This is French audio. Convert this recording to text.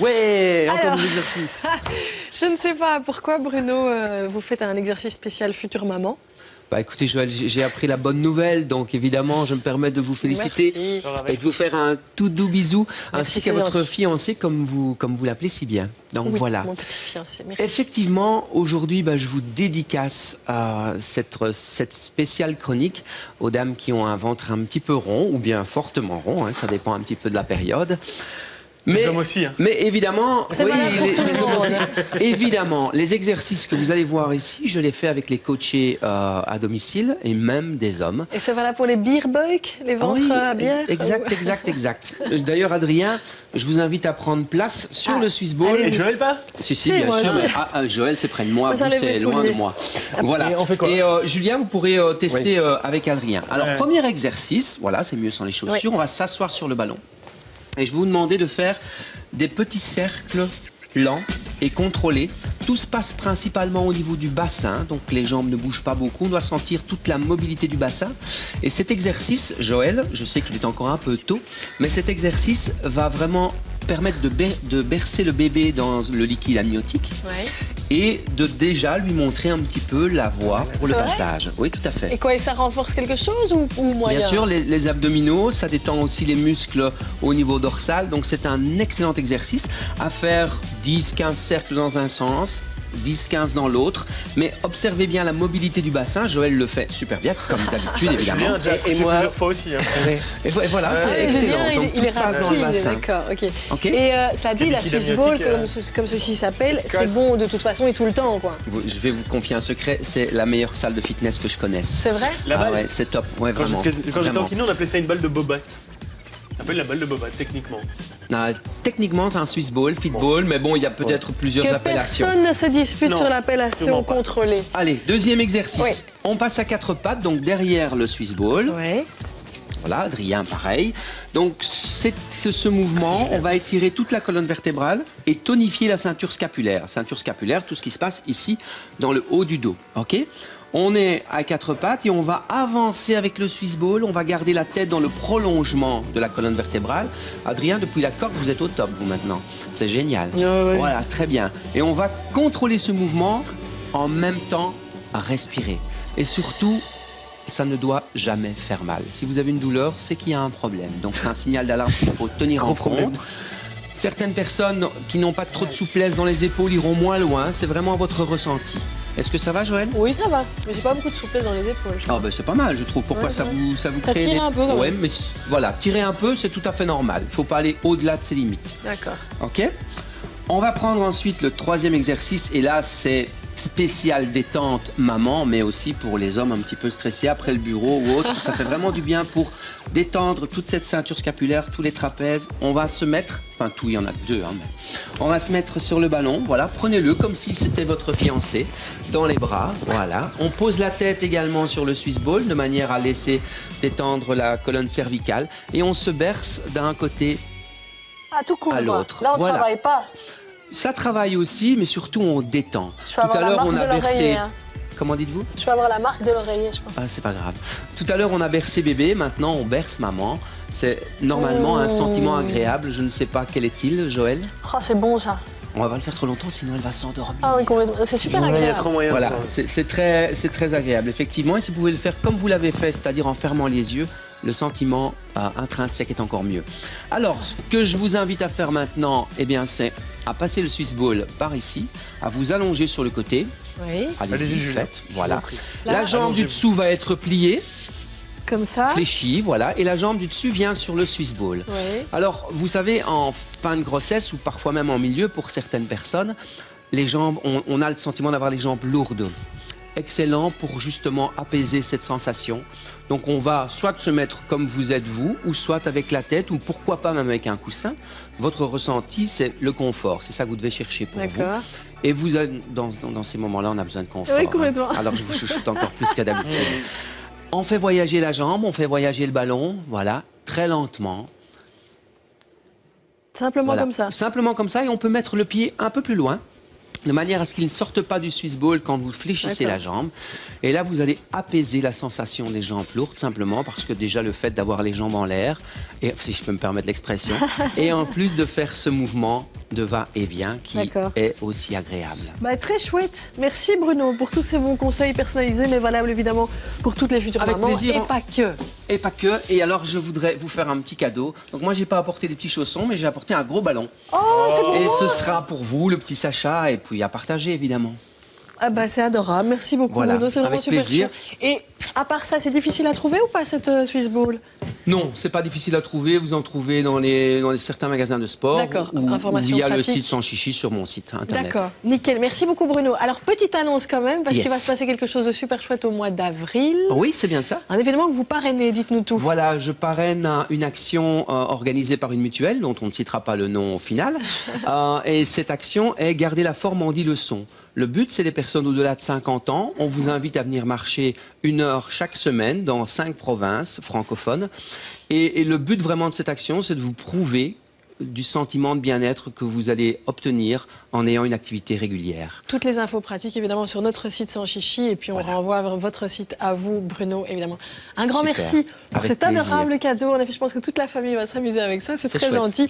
Ouais, encore Alors. des exercices. Je ne sais pas pourquoi, Bruno, vous faites un exercice spécial future maman. Bah écoutez Joël, j'ai appris la bonne nouvelle, donc évidemment je me permets de vous féliciter Merci. et de vous faire un tout doux bisou, Merci, ainsi qu'à c'est votre gentil. fiancé comme vous l'appelez si bien. Donc Oui, voilà. mon petit fiancé, merci. Effectivement, aujourd'hui, je vous dédicace cette spéciale chronique aux dames qui ont un ventre un petit peu rond ou bien fortement rond, hein, ça dépend un petit peu de la période. Les hommes aussi. Hein. Mais évidemment, C'est valable pour tout le hommes monde, aussi. hein. Évidemment, les exercices que vous allez voir ici, je les fais avec les coachés à domicile et même des hommes. Et ça va là pour les beer bucks, les ventres Oui, à bière exact. D'ailleurs, Adrien, je vous invite à prendre place sur le Swiss Ball. allez-y. Et Joël pas? Si, Si, bien moi sûr. aussi. Mais, Joël, c'est près de moi, Moi, vous, j'enlève c'est mes loin de souliers. moi. Voilà. Et on fait quoi? Et Julien, vous pourrez tester avec Adrien. Alors, Ouais. premier exercice, voilà, c'est mieux sans les chaussures. Oui. On va s'asseoir sur le ballon. Et je vais vous demander de faire des petits cercles lents et contrôlés. Tout se passe principalement au niveau du bassin, donc les jambes ne bougent pas beaucoup. On doit sentir toute la mobilité du bassin. Et cet exercice, Joël, je sais qu'il est encore un peu tôt, mais cet exercice va vraiment permettre de bercer le bébé dans le liquide amniotique Ouais. et de déjà lui montrer un petit peu la voie pour le C'est vrai passage. Oui, tout à fait. Et quoi, et ça renforce quelque chose ou moyen? Bien sûr, les abdominaux, ça détend aussi les muscles au niveau dorsal. Donc, c'est un excellent exercice à faire 10-15 cercles dans un sens, 10-15 dans l'autre. Mais observez bien la mobilité du bassin. Joël le fait super bien, comme d'habitude, évidemment. Julien a déjà accouché plusieurs fois aussi. Hein. Et voilà, c'est Ouais, excellent. Julien, Donc, il tout est se passe dans le rapide, bassin. d'accord, ok. Ok. Et cela dit, la liquide Swiss Ball, amniotique, comme ceci s'appelle, c'est bon de toute façon et tout le temps, quoi. Je vais vous confier un secret, c'est la meilleure salle de fitness que je connaisse. C'est vrai? La balle. Ouais, c'est top. Ouais, Quand vraiment. j'étais en Vraiment. kiné, on appelait ça une balle de bobatte. Ça s'appelle la balle de bobatte, techniquement. Techniquement, c'est un Swiss Ball, fit ball, mais bon, il y a peut-être plusieurs Que appellations. personne ne se dispute Non, sur l'appellation sûrement pas. contrôlée. Allez, deuxième exercice. Oui. On passe à quatre pattes, donc derrière le Swiss Ball. Ouais. Voilà, Adrien, pareil. Donc, ce mouvement, on va étirer toute la colonne vertébrale et tonifier la ceinture scapulaire. Ceinture scapulaire, tout ce qui se passe ici, dans le haut du dos. OK ? On est à quatre pattes et on va avancer avec le Swiss Ball. On va garder la tête dans le prolongement de la colonne vertébrale. Adrien, depuis la corde, vous êtes au top, vous, maintenant. C'est génial. ouais. Voilà, très bien. Et on va contrôler ce mouvement en même temps à respirer. Et surtout, ça ne doit jamais faire mal. Si vous avez une douleur, c'est qu'il y a un problème. Donc, c'est un signal d'alarme qu'il faut tenir en compte. Certaines personnes qui n'ont pas trop de souplesse dans les épaules iront moins loin. C'est vraiment votre ressenti. Est-ce que ça va, Joël? Oui, ça va. Mais j'ai pas beaucoup de souplesse dans les épaules. je Ah trouve. ben c'est pas mal, je trouve. Pourquoi Ouais, ça ouais. vous Ça crée tire un peu, quand Ouais, même. mais voilà, tirer un peu, c'est tout à fait normal. Il faut pas aller au-delà de ses limites. D'accord. OK? On va prendre ensuite le troisième exercice. Et là, c'est spécial détente maman, mais aussi pour les hommes un petit peu stressés après le bureau ou autre. Ça fait vraiment du bien pour détendre toute cette ceinture scapulaire, tous les trapèzes. On va se mettre, enfin tout, il y en a deux, hein, mais on va se mettre sur le ballon. Voilà, prenez-le comme si c'était votre fiancé dans les bras. Voilà. On pose la tête également sur le Swiss Ball de manière à laisser détendre la colonne cervicale. Et on se berce d'un côté. Ah, tout cool, À quoi. l'autre. Là, on Voilà. travaille pas. Ça travaille aussi, mais surtout on détend. Je peux avoir la marque on a de l'oreiller, bercé. hein. Comment dites-vous? Je peux avoir la marque de l'oreiller, je pense. Ah, c'est pas grave. Tout à l'heure, on a bercé bébé, maintenant on berce maman. C'est normalement un sentiment agréable. Je ne sais pas quel est-il, Joël. Oh, c'est bon, ça. On va pas le faire trop longtemps, sinon elle va s'endormir. Ah oui, complètement. C'est super Il y a agréable. trop moyen. Voilà, ça. c'est très agréable, effectivement. Et si vous pouvez le faire comme vous l'avez fait, c'est-à-dire en fermant les yeux, le sentiment intrinsèque est encore mieux. Alors, ce que je vous invite à faire maintenant, eh bien, c'est à passer le Swiss Ball par ici, à vous allonger sur le côté. Oui. Allez-y, Allez-y, Julien. faites. Je vous Voilà. en prie. Là, La jambe du allongez-vous. dessous va être pliée, Comme ça. fléchie, voilà. Et la jambe du dessus vient sur le Swiss Ball. Oui. Alors, vous savez, en fin de grossesse ou parfois même en milieu, pour certaines personnes, les jambes, on a le sentiment d'avoir les jambes lourdes. Excellent pour justement apaiser cette sensation. Donc, on va soit se mettre comme vous êtes vous, ou soit avec la tête, ou pourquoi pas même avec un coussin. Votre ressenti, c'est le confort. C'est ça que vous devez chercher pour vous. D'accord. Et vous, dans ces moments-là, on a besoin de confort. Oui, complètement. Alors, je vous chouchoute encore plus qu'à d'habitude. On fait voyager la jambe, on fait voyager le ballon, voilà, très lentement. Simplement Voilà. comme ça. Simplement comme ça, et on peut mettre le pied un peu plus loin, de manière à ce qu'il ne sorte pas du Swiss Ball quand vous fléchissez D'accord. la jambe. Et là, vous allez apaiser la sensation des jambes lourdes, simplement parce que déjà le fait d'avoir les jambes en l'air, et si je peux me permettre l'expression, et en plus de faire ce mouvement, de va-et-vient qui est aussi agréable. Bah, très chouette. Merci Bruno pour tous ces bons conseils personnalisés, mais valables évidemment pour toutes les futures mamans. Plaisir. Et pas que. Et pas que. Et alors, je voudrais vous faire un petit cadeau. Donc moi, j'ai pas apporté des petits chaussons, mais j'ai apporté un gros ballon. Oh, c'est bon. Et ce sera pour vous, le petit Sacha, et puis à partager, évidemment. Ah bah, c'est adorable. Merci beaucoup Bruno, c'est vraiment avec super plaisir. chouette. Et à part ça, c'est difficile à trouver ou pas cette Swiss Ball? Non, c'est pas difficile à trouver. Vous en trouvez dans certains magasins de sport. D'accord. Ou via pratique. le site Sans Chichi sur mon site internet. D'accord, nickel. Merci beaucoup Bruno. Alors, petite annonce quand même, parce qu'il va se passer quelque chose de super chouette au mois d'avril. Oui, c'est bien ça. Un événement que vous parrainez, dites-nous tout. Voilà, je parraine une action organisée par une mutuelle, dont on ne citera pas le nom final. Et cette action est garder la forme en 10 leçons. Le but, c'est les personnes au-delà de 50 ans. On vous invite à venir marcher 1 heure chaque semaine dans 5 provinces francophones. Et le but vraiment de cette action, c'est de vous prouver du sentiment de bien-être que vous allez obtenir en ayant une activité régulière. Toutes les infos pratiques, évidemment, sur notre site Sans Chichi. Et puis, on renvoie votre site à vous, Bruno, évidemment. Un grand merci pour cet adorable cadeau. En effet, je pense que toute la famille va s'amuser avec ça. C'est très gentil.